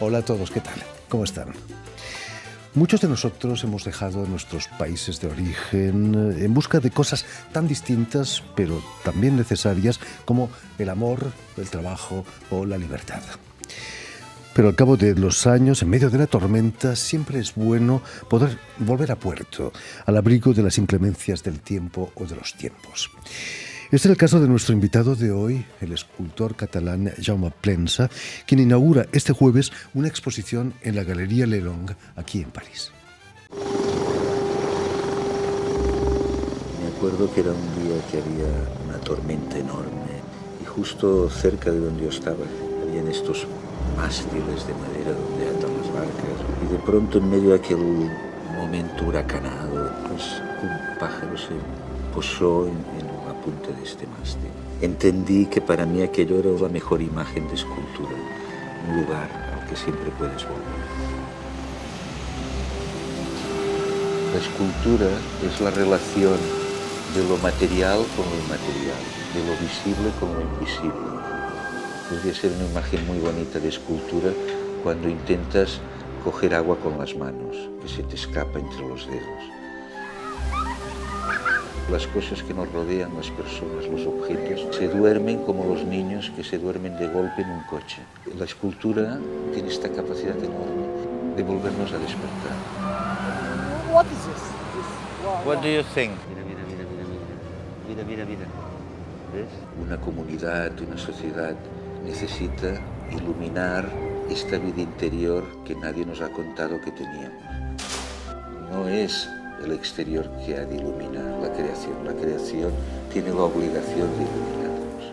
Hola a todos, ¿qué tal? ¿Cómo están? Muchos de nosotros hemos dejado nuestros países de origen en busca de cosas tan distintas, pero también necesarias, como el amor, el trabajo o la libertad. Pero al cabo de los años, en medio de la tormenta, siempre es bueno poder volver a puerto, al abrigo de las inclemencias del tiempo o de los tiempos. Este es el caso de nuestro invitado de hoy, el escultor catalán Jaume Plensa, quien inaugura este jueves una exposición en la Galería Lelong, aquí en París. Me acuerdo que era un día que había una tormenta enorme y justo cerca de donde yo estaba habían estos mástiles de madera donde atan las barcas y de pronto en medio de aquel momento huracanado pues un pájaro se posó en la punta de este mástil. Entendí que para mí aquello era la mejor imagen de escultura, un lugar al que siempre puedes volver. La escultura es la relación de lo material con lo inmaterial, de lo visible con lo invisible. Podría ser una imagen muy bonita de escultura cuando intentas coger agua con las manos, que se te escapa entre los dedos. Las cosas que nos rodean, las personas, los objetos, se duermen como los niños que se duermen de golpe en un coche. La escultura tiene esta capacidad enorme de volvernos a despertar. What is this? What do you think? Mira. ¿Ves? Una comunidad, una sociedad necesita iluminar esta vida interior que nadie nos ha contado que teníamos. No es el exterior que ha de iluminar la creación. La creación tiene la obligación de iluminarnos.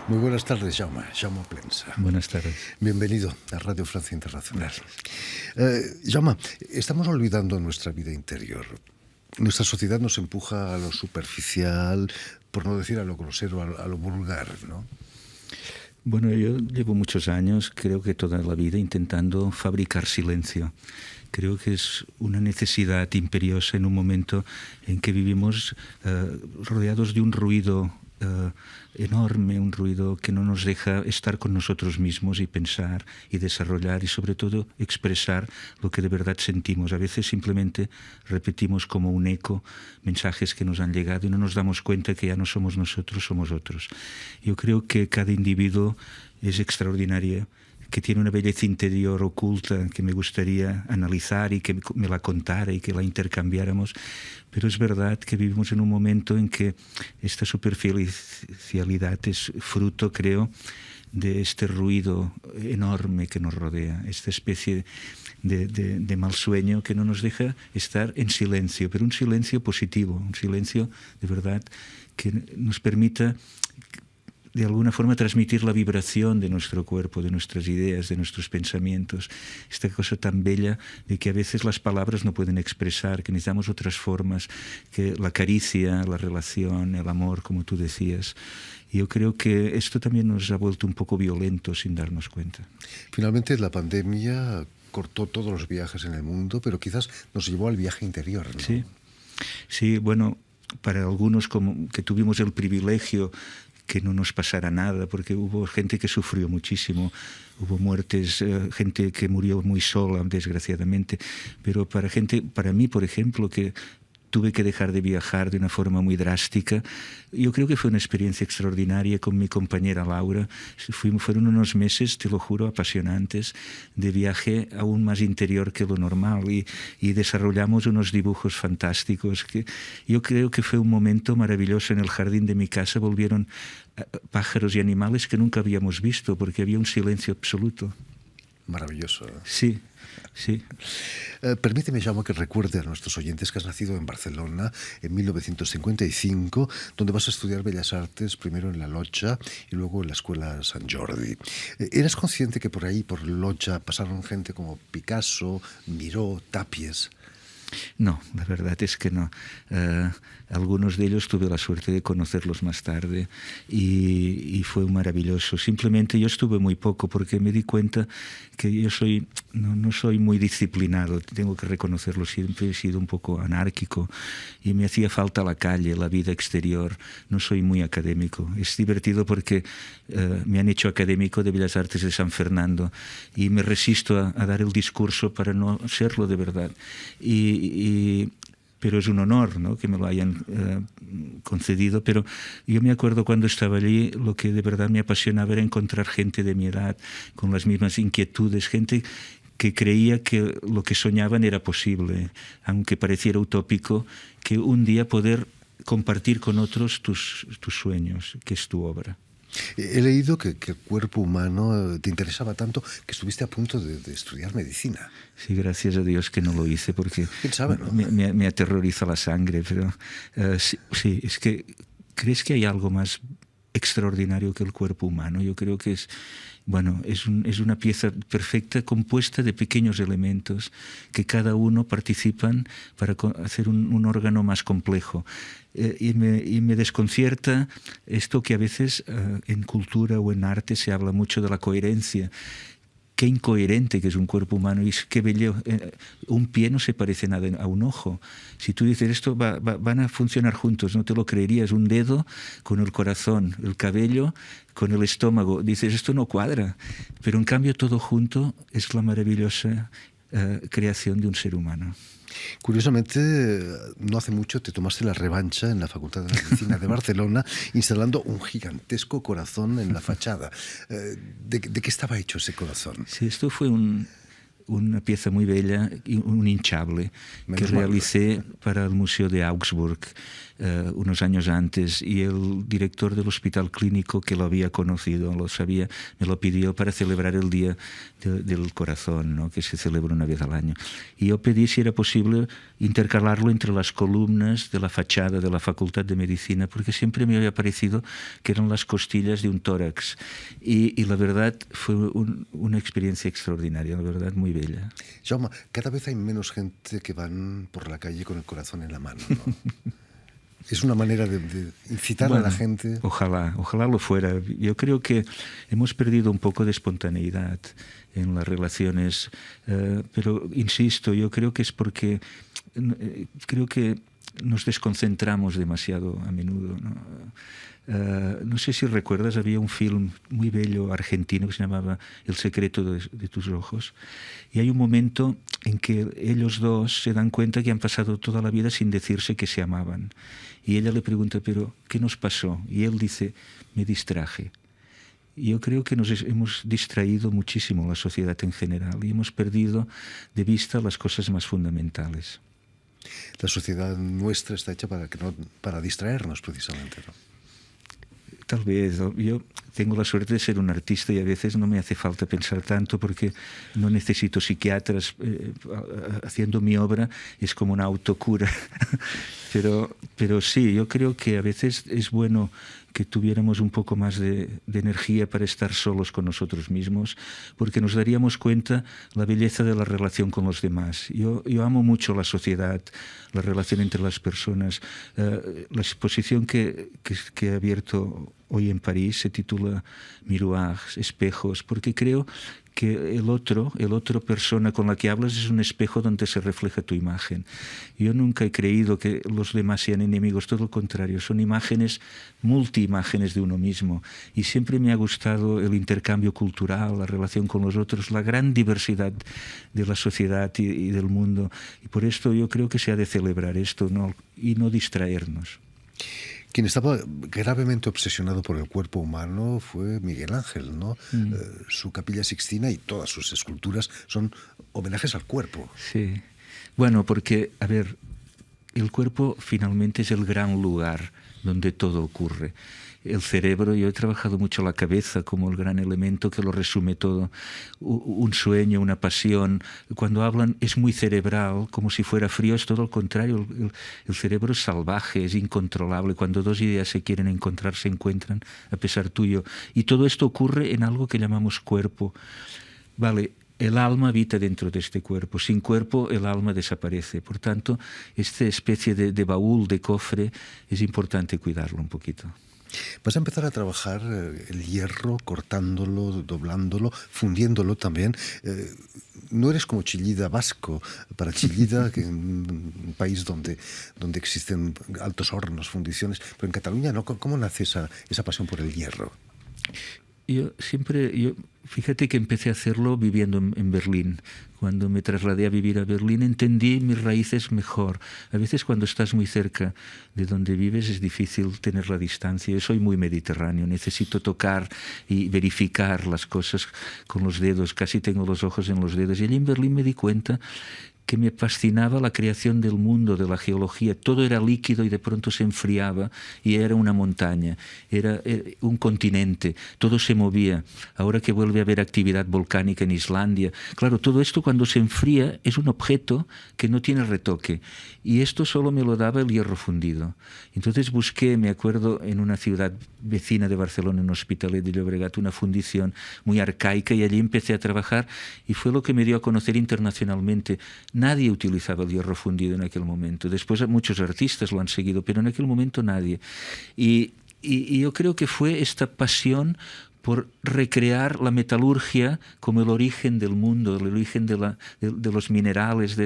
Muy buenas tardes, Jaume Plensa. Buenas tardes. Bienvenido a Radio Francia Internacional. Jaume, estamos olvidando nuestra vida interior. Nuestra sociedad nos empuja a lo superficial, por no decir a lo grosero, a lo vulgar, ¿no? Bueno, yo llevo muchos años, creo que toda la vida, intentando fabricar silencio. Creo que es una necesidad imperiosa en un momento en que vivimos rodeados de un ruido enorme, un ruido que no nos deja estar con nosotros mismos y pensar y desarrollar y sobre todo expresar lo que de verdad sentimos. A veces simplemente repetimos como un eco mensajes que nos han llegado y no nos damos cuenta que ya no somos nosotros, somos otros. Yo creo que cada individuo es extraordinario, que tiene una belleza interior oculta que me gustaría analizar y que me la contara y que la intercambiáramos, pero es verdad que vivimos en un momento en que esta superficialidad es fruto, creo, de este ruido enorme que nos rodea, esta especie de mal sueño que no nos deja estar en silencio, pero un silencio positivo, un silencio de verdad que nos permita de alguna forma transmitir la vibración de nuestro cuerpo, de nuestras ideas, de nuestros pensamientos. Esta cosa tan bella de que a veces las palabras no pueden expresar, que necesitamos otras formas, que la caricia, la relación, el amor, como tú decías. Y yo creo que esto también nos ha vuelto un poco violentos sin darnos cuenta. Finalmente, la pandemia cortó todos los viajes en el mundo, pero quizás nos llevó al viaje interior, ¿no? Sí, bueno, para algunos como que tuvimos el privilegio que no nos pasara nada, porque hubo gente que sufrió muchísimo, hubo muertes, gente que murió muy sola, desgraciadamente, pero para mí, por ejemplo, que tuve que dejar de viajar de una forma muy drástica. Yo creo que fue una experiencia extraordinaria con mi compañera Laura. Fueron unos meses, te lo juro, apasionantes, de viaje aún más interior que lo normal y desarrollamos unos dibujos fantásticos. Que yo creo que fue un momento maravilloso. En el jardín de mi casa volvieron pájaros y animales que nunca habíamos visto porque había un silencio absoluto. Maravilloso. Sí. Permíteme, Jaume, que recuerde a nuestros oyentes que has nacido en Barcelona en 1955, donde vas a estudiar Bellas Artes, primero en la Llotja y luego en la Escuela Sant Jordi. ¿Eras consciente que por ahí, por Llotja, pasaron gente como Picasso, Miró, Tapies? No, la verdad es que no. Algunos de ellos tuve la suerte de conocerlos más tarde y fue maravilloso. Simplemente yo estuve muy poco porque me di cuenta que yo soy no soy muy disciplinado, tengo que reconocerlo, siempre he sido un poco anárquico y me hacía falta la calle, la vida exterior, no soy muy académico. Es divertido porque me han hecho académico de Bellas Artes de San Fernando y me resisto a dar el discurso para no serlo de verdad. Pero es un honor, ¿no?, que me lo hayan concedido. Pero yo me acuerdo cuando estaba allí, lo que de verdad me apasionaba era encontrar gente de mi edad, con las mismas inquietudes, gente que creía que lo que soñaban era posible, aunque pareciera utópico, que un día poder compartir con otros tus sueños, que es tu obra. He leído que el cuerpo humano te interesaba tanto que estuviste a punto de estudiar medicina. Sí, gracias a Dios que no lo hice porque ¿Quién sabe, no? me aterroriza la sangre. Pero sí, es que ¿crees que hay algo más extraordinario que el cuerpo humano? Yo creo que es una pieza perfecta compuesta de pequeños elementos que cada uno participan para hacer un órgano más complejo. Y me desconcierta esto que a veces en cultura o en arte se habla mucho de la coherencia. Qué incoherente que es un cuerpo humano y qué bello. Un pie no se parece nada a un ojo. Si tú dices esto van a funcionar juntos, no te lo creerías. Un dedo con el corazón, el cabello con el estómago. Dices, esto no cuadra. Pero en cambio todo junto es la maravillosa creación de un ser humano. Curiosamente, no hace mucho te tomaste la revancha en la Facultad de Medicina de Barcelona instalando un gigantesco corazón en la fachada. ¿De qué estaba hecho ese corazón? Sí, esto fue una pieza muy bella, un hinchable, que realicé para el Museo de Augsburg unos años antes, y el director del hospital clínico, que lo había conocido, lo sabía, me lo pidió para celebrar el Día del Corazón, ¿no?, que se celebra una vez al año. Y yo pedí si era posible intercalarlo entre las columnas de la fachada de la Facultad de Medicina, porque siempre me había parecido que eran las costillas de un tórax. Y la verdad fue una experiencia extraordinaria, la verdad, muy bella. Jaume, cada vez hay menos gente que van por la calle con el corazón en la mano, ¿no? Es una manera de incitar a la gente. Ojalá lo fuera. Yo creo que hemos perdido un poco de espontaneidad en las relaciones, pero insisto, yo creo que es porque creo que nos desconcentramos demasiado a menudo, ¿no? No sé si recuerdas, había un film muy bello argentino que se llamaba El secreto de tus ojos, y hay un momento en que ellos dos se dan cuenta que han pasado toda la vida sin decirse que se amaban, y ella le pregunta, ¿pero qué nos pasó? Y él dice, me distraje. Y yo creo que nos hemos distraído muchísimo, la sociedad en general, y hemos perdido de vista las cosas más fundamentales. La sociedad nuestra está hecha para distraernos, precisamente, ¿no? Tal vez. Yo tengo la suerte de ser un artista y a veces no me hace falta pensar tanto porque no necesito psiquiatras haciendo mi obra, es como una autocura. Pero sí, yo creo que a veces es bueno que tuviéramos un poco más de energía para estar solos con nosotros mismos, porque nos daríamos cuenta la belleza de la relación con los demás. Yo amo mucho la sociedad, la relación entre las personas. La exposición que he abierto hoy en París se titula Miroirs, espejos, porque creo que el otro persona con la que hablas es un espejo donde se refleja tu imagen. Yo nunca he creído que los demás sean enemigos, todo lo contrario, son imágenes, multiimágenes de uno mismo. Y siempre me ha gustado el intercambio cultural, la relación con los otros, la gran diversidad de la sociedad y del mundo. Y por esto yo creo que se ha de celebrar esto, ¿no?, y no distraernos. Quien estaba gravemente obsesionado por el cuerpo humano fue Miguel Ángel, ¿no? Su Capilla Sixtina y todas sus esculturas son homenajes al cuerpo. Sí. Bueno, porque, a ver, el cuerpo finalmente es el gran lugar donde todo ocurre. El cerebro, yo he trabajado mucho la cabeza como el gran elemento que lo resume todo. Un sueño, una pasión. Cuando hablan es muy cerebral, como si fuera frío, es todo lo contrario. El cerebro es salvaje, es incontrolable. Cuando dos ideas se quieren encontrar, se encuentran a pesar tuyo. Y todo esto ocurre en algo que llamamos cuerpo. Vale, el alma habita dentro de este cuerpo. Sin cuerpo, el alma desaparece. Por tanto, esta especie de baúl, de cofre, es importante cuidarlo un poquito. Vas a empezar a trabajar el hierro, cortándolo, doblándolo, fundiéndolo también. No eres como Chillida vasco. Para Chillida, que es un país donde existen altos hornos, fundiciones, pero en Cataluña no. ¿Cómo nace esa pasión por el hierro? Fíjate que empecé a hacerlo viviendo en Berlín. Cuando me trasladé a vivir a Berlín entendí mis raíces mejor. A veces cuando estás muy cerca de donde vives es difícil tener la distancia. Yo soy muy mediterráneo, necesito tocar y verificar las cosas con los dedos. Casi tengo los ojos en los dedos. Y allí en Berlín me di cuenta que me fascinaba la creación del mundo, de la geología. Todo era líquido y de pronto se enfriaba y era una montaña, era un continente, todo se movía. Ahora que vuelve a haber actividad volcánica en Islandia, claro, todo esto cuando se enfría es un objeto que no tiene retoque. Y esto solo me lo daba el hierro fundido. Entonces busqué, me acuerdo, en una ciudad vecina de Barcelona, en Hospitalet de Llobregat, una fundición muy arcaica, y allí empecé a trabajar y fue lo que me dio a conocer internacionalmente. Nadie utilizaba el hierro fundido en aquel momento. Después muchos artistas lo han seguido, pero en aquel momento nadie. Y yo creo que fue esta pasión por recrear la metalurgia como el origen del mundo, el origen de los minerales.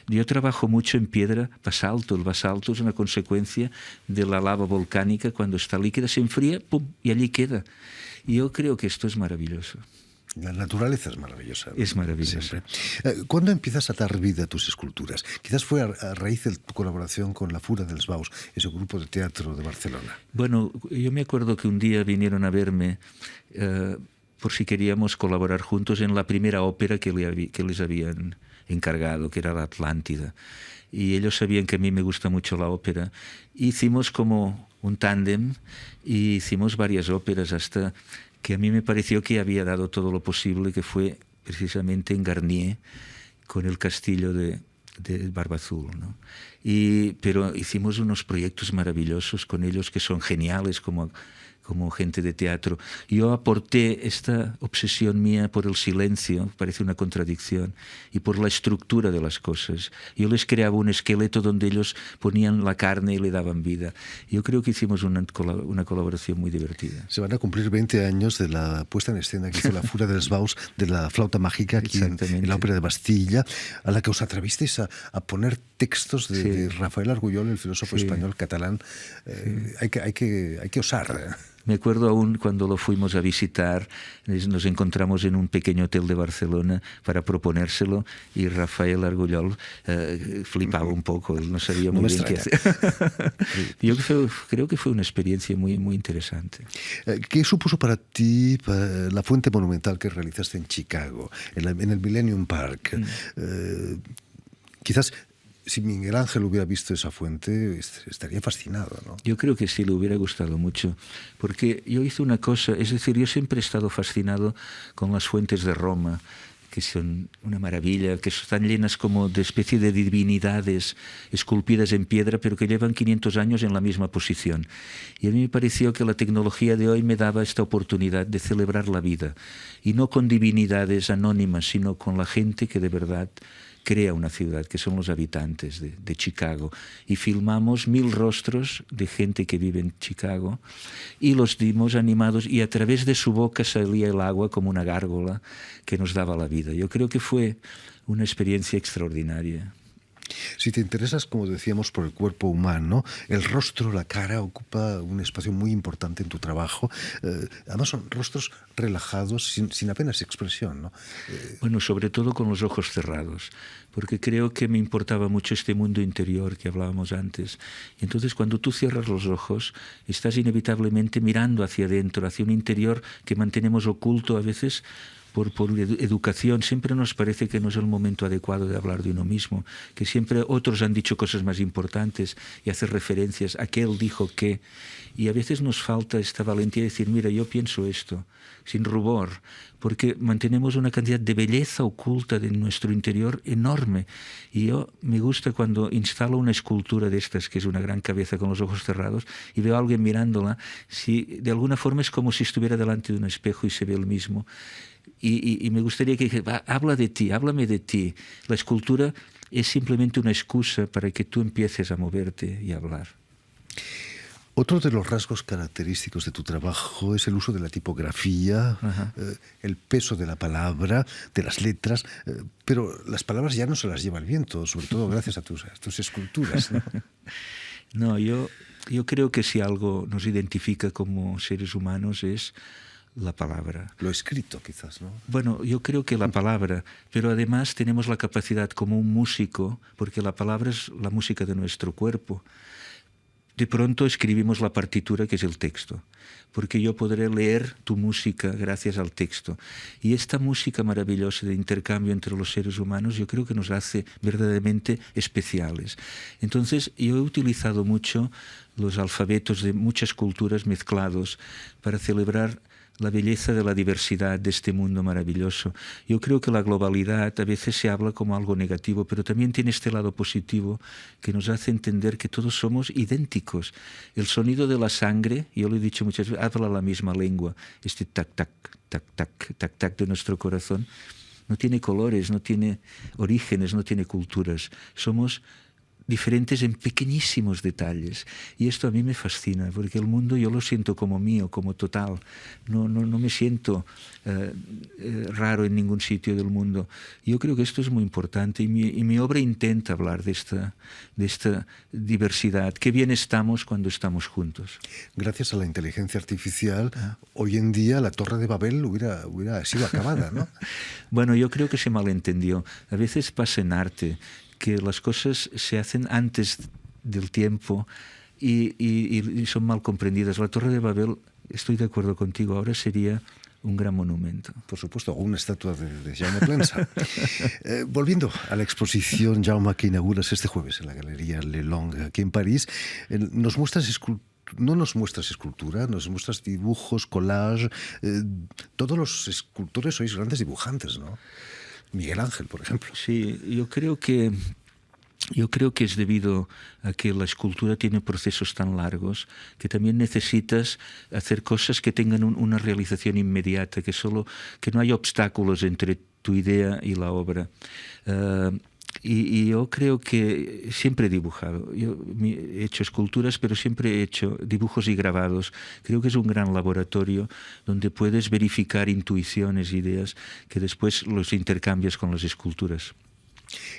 Yo trabajo mucho en piedra, basalto. El basalto es una consecuencia de la lava volcánica. Cuando está líquida se enfría, ¡pum!, y allí queda. Y yo creo que esto es maravilloso. La naturaleza es maravillosa. Es maravillosa. Siempre. ¿Cuándo empiezas a dar vida a tus esculturas? Quizás fue a raíz de tu colaboración con La Fura dels Baus, ese grupo de teatro de Barcelona. Bueno, yo me acuerdo que un día vinieron a verme por si queríamos colaborar juntos en la primera ópera que les habían encargado, que era la Atlántida. Y ellos sabían que a mí me gusta mucho la ópera. Hicimos como un tándem y hicimos varias óperas hasta que a mí me pareció que había dado todo lo posible, que fue precisamente en Garnier, con el castillo de Barba Azul, ¿no? Pero hicimos unos proyectos maravillosos con ellos que son geniales como gente de teatro. Yo aporté esta obsesión mía por el silencio, parece una contradicción, y por la estructura de las cosas. Yo les creaba un esqueleto donde ellos ponían la carne y le daban vida. Yo creo que hicimos una colaboración muy divertida. Se van a cumplir 20 años de la puesta en escena que hizo La Fura dels Baus, de la flauta mágica aquí en la Ópera de Bastilla, a la que os atrevisteis a poner textos de Rafael Argullol, el filósofo español catalán. Hay que osar. Me acuerdo aún cuando lo fuimos a visitar, nos encontramos en un pequeño hotel de Barcelona para proponérselo y Rafael Argullol flipaba un poco, él no sabía muy bien qué hacer. Yo creo que fue una experiencia muy, muy interesante. ¿Qué supuso para ti la fuente monumental que realizaste en Chicago, en el Millennium Park? Quizás si Miguel Ángel hubiera visto esa fuente, estaría fascinado, ¿no? Yo creo que sí, le hubiera gustado mucho, porque yo hice una cosa, es decir, yo siempre he estado fascinado con las fuentes de Roma, que son una maravilla, que están llenas como de especie de divinidades esculpidas en piedra, pero que llevan 500 años en la misma posición. Y a mí me pareció que la tecnología de hoy me daba esta oportunidad de celebrar la vida, y no con divinidades anónimas, sino con la gente que de verdad crea una ciudad, que son los habitantes de Chicago. Y filmamos 1000 rostros de gente que vive en Chicago y los dimos animados, y a través de su boca salía el agua como una gárgola que nos daba la vida. Yo creo que fue una experiencia extraordinaria. Si te interesas, como decíamos, por el cuerpo humano, el rostro, la cara, ocupa un espacio muy importante en tu trabajo. Además son rostros relajados, sin apenas expresión, ¿no? Bueno, sobre todo con los ojos cerrados, porque creo que me importaba mucho este mundo interior que hablábamos antes. Y entonces cuando tú cierras los ojos, estás inevitablemente mirando hacia adentro, hacia un interior que mantenemos oculto a veces por educación. Siempre nos parece que no es el momento adecuado de hablar de uno mismo, que siempre otros han dicho cosas más importantes y hacer referencias, aquel dijo que, y a veces nos falta esta valentía de decir, mira, yo pienso esto, sin rubor, porque mantenemos una cantidad de belleza oculta de nuestro interior enorme. Y yo me gusta cuando instalo una escultura de estas, que es una gran cabeza con los ojos cerrados, y veo a alguien mirándola, si de alguna forma es como si estuviera delante de un espejo y se ve el mismo. Y me gustaría que dijera, habla de ti, háblame de ti. La escultura es simplemente una excusa para que tú empieces a moverte y a hablar. Otro de los rasgos característicos de tu trabajo es el uso de la tipografía, el peso de la palabra, de las letras, pero las palabras ya no se las lleva el viento, sobre todo gracias a tus esculturas, ¿no? No, yo creo que si algo nos identifica como seres humanos es la palabra. Lo escrito, quizás, ¿no? Bueno, yo creo que la palabra, pero además tenemos la capacidad como un músico, porque la palabra es la música de nuestro cuerpo. De pronto escribimos la partitura, que es el texto, porque yo podré leer tu música gracias al texto. Y esta música maravillosa de intercambio entre los seres humanos yo creo que nos hace verdaderamente especiales. Entonces yo he utilizado mucho los alfabetos de muchas culturas mezclados para celebrar la belleza de la diversidad de este mundo maravilloso. Yo creo que la globalidad a veces se habla como algo negativo, pero también tiene este lado positivo que nos hace entender que todos somos idénticos. El sonido de la sangre, yo lo he dicho muchas veces, habla la misma lengua. Este tac, tac, tac, tac, tac, tac de nuestro corazón no tiene colores, no tiene orígenes, no tiene culturas. Somos diferentes en pequeñísimos detalles, y esto a mí me fascina, porque el mundo yo lo siento como mío, como total. No me siento raro en ningún sitio del mundo. Yo creo que esto es muy importante, y mi obra intenta hablar de esta diversidad. Qué bien estamos cuando estamos juntos. Gracias a la inteligencia artificial, hoy en día la Torre de Babel hubiera sido acabada, ¿no? Bueno, yo creo que se malentendió. A veces pasa en arte que las cosas se hacen antes del tiempo y son mal comprendidas. La Torre de Babel, estoy de acuerdo contigo, ahora sería un gran monumento. Por supuesto, una estatua de Jaume Plensa. Volviendo a la exposición, Jaume, que inauguras este jueves en la Galería Le Long, aquí en París, no nos muestras escultura, nos muestras dibujos, collage. Todos los escultores sois grandes dibujantes, ¿no? Miguel Ángel, por ejemplo. Sí, yo creo que es debido a que la escultura tiene procesos tan largos que también necesitas hacer cosas que tengan una realización inmediata, que no haya obstáculos entre tu idea y la obra. Y yo creo que siempre he dibujado. Yo he hecho esculturas, pero siempre he hecho dibujos y grabados. Creo que es un gran laboratorio donde puedes verificar intuiciones, ideas, que después los intercambias con las esculturas.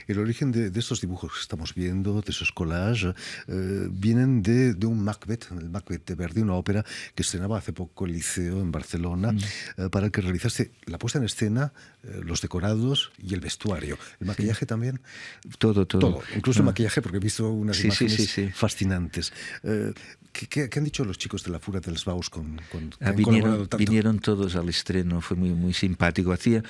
El origen de estos dibujos que estamos viendo, de esos collages, vienen de un Macbeth, el Macbeth de Verdi, una ópera que estrenaba hace poco el Liceo en Barcelona, para el que realizaste la puesta en escena, los decorados y el vestuario. ¿El maquillaje también? Todo. Incluso el maquillaje, porque he visto unas imágenes fascinantes. ¿Qué han dicho los chicos de la Fura dels Baus con vinieron todos al estreno, fue muy, muy simpático. Hacía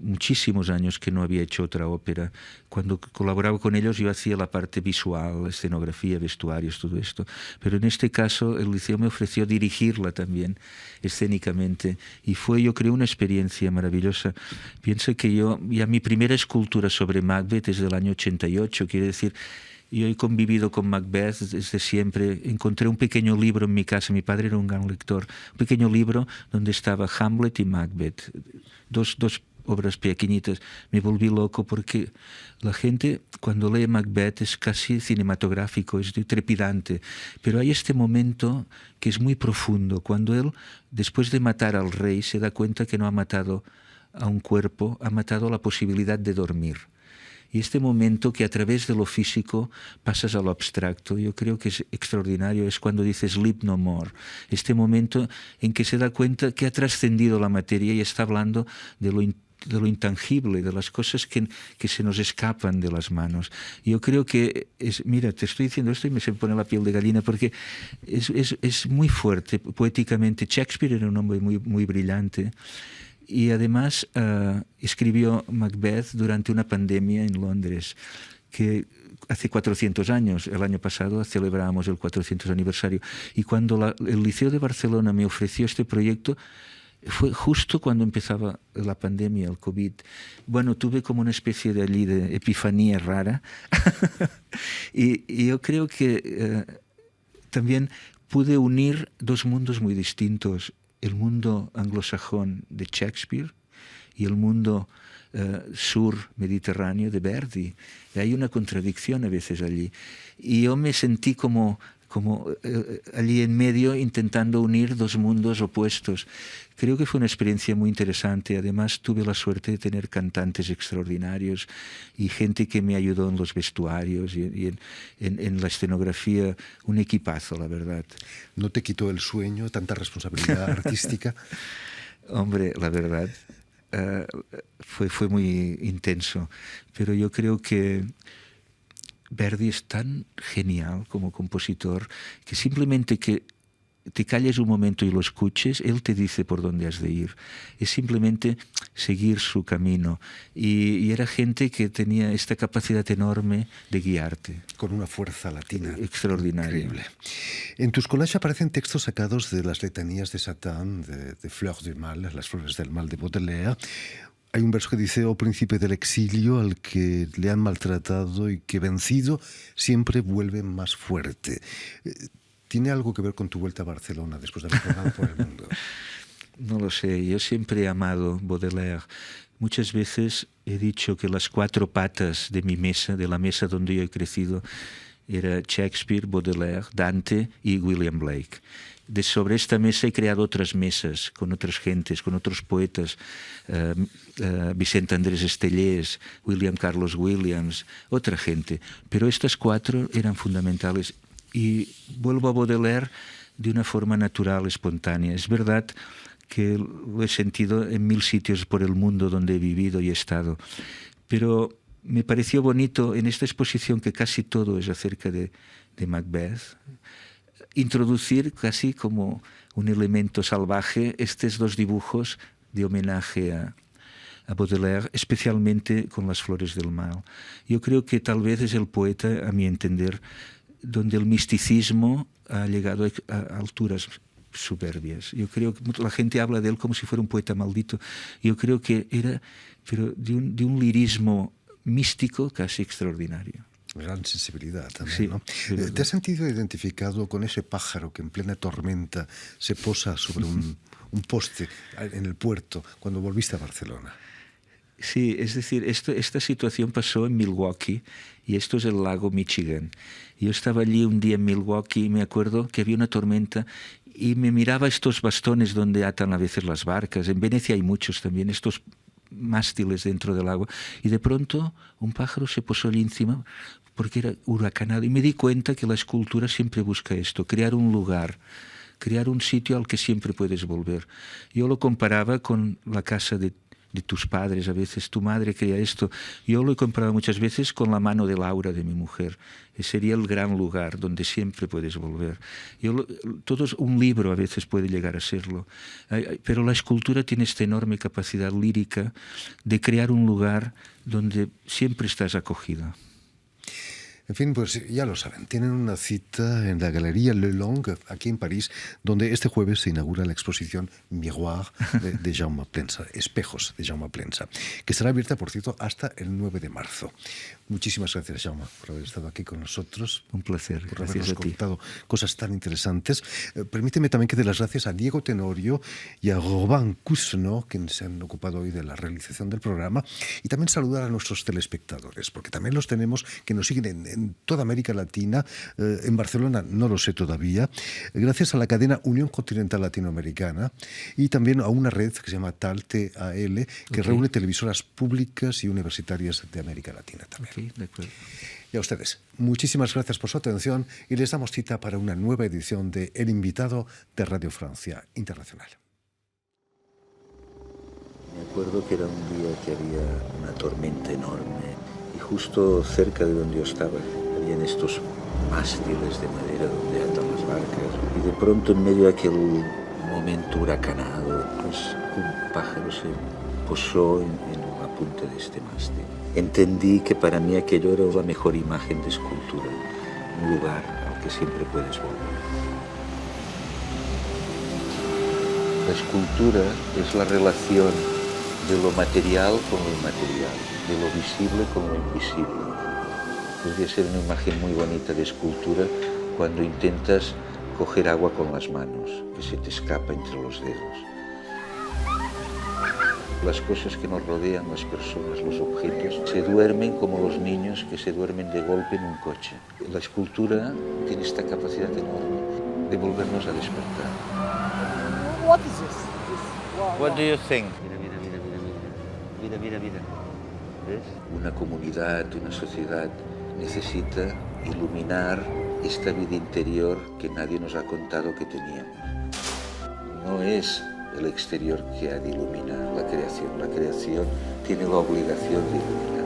muchísimos años que no había hecho otra ópera. Cuando colaboraba con ellos yo hacía la parte visual, escenografía, vestuarios, todo esto. Pero en este caso el Liceo me ofreció dirigirla también escénicamente, y fue, yo creo, una experiencia maravillosa. Piensa que mi primera escultura sobre Macbeth es del año 88, quiere decir, yo he convivido con Macbeth desde siempre. Encontré un pequeño libro en mi casa, mi padre era un gran lector, un pequeño libro donde estaba Hamlet y Macbeth, dos obras pequeñitas. Me volví loco porque la gente cuando lee Macbeth es casi cinematográfico, es trepidante, pero hay este momento que es muy profundo, cuando él, después de matar al rey, se da cuenta que no ha matado a un cuerpo, ha matado la posibilidad de dormir. Y este momento que a través de lo físico pasas a lo abstracto, yo creo que es extraordinario, es cuando dices sleep no more. Este momento en que se da cuenta que ha trascendido la materia y está hablando de lo intangible, de las cosas que se nos escapan de las manos. Yo creo que mira, te estoy diciendo esto y me se pone la piel de gallina, porque es muy fuerte poéticamente. Shakespeare era un hombre muy, muy brillante. Y además escribió Macbeth durante una pandemia en Londres, que hace 400 años, el año pasado celebramos el 400 aniversario. Y cuando el Liceo de Barcelona me ofreció este proyecto, fue justo cuando empezaba la pandemia, el COVID. Bueno, tuve como una especie de epifanía rara. y yo creo que también pude unir dos mundos muy distintos. El mundo anglosajón de Shakespeare y el mundo sur mediterráneo de Verdi. Y hay una contradicción a veces allí. Y yo me sentí como como allí en medio intentando unir dos mundos opuestos. Creo que fue una experiencia muy interesante. Además tuve la suerte de tener cantantes extraordinarios y gente que me ayudó en los vestuarios y en la escenografía. Un equipazo, la verdad. ¿No te quitó el sueño, tanta responsabilidad artística? Hombre, la verdad, fue muy intenso. Pero yo creo que Verdi es tan genial como compositor que simplemente que te calles un momento y lo escuches, él te dice por dónde has de ir. Es simplemente seguir su camino. Y era gente que tenía esta capacidad enorme de guiarte. Con una fuerza latina extraordinaria. Increíble. En tus collages aparecen textos sacados de las letanías de Satan, de Fleurs du Mal, las flores del mal de Baudelaire. Hay un verso que dice: oh príncipe del exilio, al que le han maltratado y que vencido siempre vuelve más fuerte. ¿Tiene algo que ver con tu vuelta a Barcelona después de haber rodado por el mundo? No lo sé, yo siempre he amado Baudelaire. Muchas veces he dicho que las 4 patas de mi mesa, de la mesa donde yo he crecido, era Shakespeare, Baudelaire, Dante y William Blake. Sobre esta mesa he creado otras mesas con otras gentes, con otros poetas, Vicente Andrés Estellés, William Carlos Williams, otra gente. Pero estas 4 eran fundamentales. Y vuelvo a Baudelaire de una forma natural, espontánea. Es verdad que lo he sentido en 1000 sitios por el mundo donde he vivido y he estado. Pero me pareció bonito en esta exposición, que casi todo es acerca de Macbeth, introducir casi como un elemento salvaje estos 2 dibujos de homenaje a Baudelaire, especialmente con las flores del mal. Yo creo que tal vez es el poeta, a mi entender, donde el misticismo ha llegado a alturas soberbias. Yo creo que la gente habla de él como si fuera un poeta maldito. Yo creo que era, pero de un lirismo místico casi extraordinario. Gran sensibilidad también, sí, ¿no? ¿Te has sentido identificado con ese pájaro que en plena tormenta se posa sobre un poste en el puerto cuando volviste a Barcelona? Sí, es decir, esta situación pasó en Milwaukee y esto es el lago Michigan. Yo estaba allí un día en Milwaukee y me acuerdo que había una tormenta y me miraba estos bastones donde atan a veces las barcas. En Venecia hay muchos también, estos mástiles dentro del agua. Y de pronto un pájaro se posó allí encima porque era huracanado. Y me di cuenta que la escultura siempre busca esto, crear un lugar, crear un sitio al que siempre puedes volver. Yo lo comparaba con la casa de tus padres. A veces tu madre crea esto. Yo lo he comparado muchas veces con la mano de Laura, de mi mujer. Sería el gran lugar donde siempre puedes volver. Un libro a veces puede llegar a serlo. Pero la escultura tiene esta enorme capacidad lírica de crear un lugar donde siempre estás acogida. En fin, pues ya lo saben, tienen una cita en la Galería Le Long, aquí en París, donde este jueves se inaugura la exposición Miroir de Jaume Plensa, Espejos de Jaume Plensa, que estará abierta, por cierto, hasta el 9 de marzo. Muchísimas gracias, Jaume, por haber estado aquí con nosotros. Un placer, por gracias habernos a ti. contado cosas tan interesantes. Permíteme también que dé las gracias a Diego Tenorio y a Robin Cousineau, quienes se han ocupado hoy de la realización del programa, y también saludar a nuestros telespectadores, porque también los tenemos que nos siguen en toda América Latina, en Barcelona no lo sé todavía, gracias a la cadena Unión Continental Latinoamericana y también a una red que se llama TAL, que reúne televisoras públicas y universitarias de América Latina también. Okay, de acuerdo. Y a ustedes, muchísimas gracias por su atención y les damos cita para una nueva edición de El Invitado de Radio Francia Internacional. Me acuerdo que era un día que había una tormenta enorme y justo cerca de donde yo estaba habían estos mástiles de madera donde atan las barcas y de pronto en medio de aquel momento huracanado pues un pájaro se posó en la punta de este mástil. Entendí que para mí aquello era la mejor imagen de escultura, un lugar al que siempre puedes volver. La escultura es la relación de lo material con lo inmaterial, de lo visible con lo invisible. Podría ser una imagen muy bonita de escultura cuando intentas coger agua con las manos, que se te escapa entre los dedos. las cosas que nos rodean, las personas, los objetos, se duermen como los niños que se duermen de golpe en un coche. La escultura tiene esta capacidad enorme de volvernos a despertar. What is this? What do you think? Mira. ¿Ves? Una comunidad, una sociedad necesita iluminar esta vida interior que nadie nos ha contado que teníamos. No es el exterior que ha de iluminar la creación tiene la obligación de iluminar.